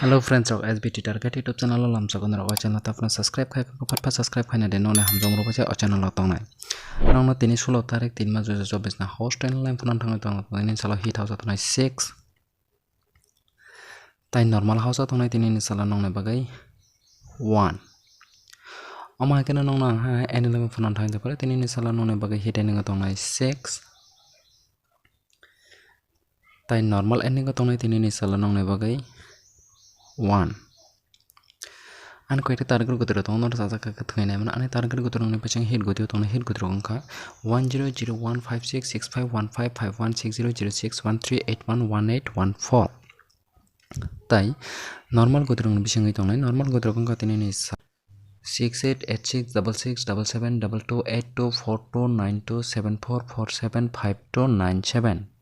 Hello friends of SBT Target YouTube channel lam sakon ro channel ta apna subscribe khai ko patpa subscribe khai na de none hamjong ro bacha channel lo tongnai nong no 16 tarik 3 ma 2024 na host channel line phone thang tong ni sala hit house tonai 6 tai normal house tonai tini ni sala nong na bagai 1 ama kena nong na ha any line phone thang te pare tini ni sala nong na bagai hit ni tonai 6 tai normal ending tonai tini ni sala nong na bagai 1 an ko eta target gotro tong no sa ka thoi na man ani target gotro ne pachang hit gotio tong hit gotro angka 100156651551600613811814 tai normal gotro ne bisangai tong nai normal gotro angka tini ni 688666772282429274475297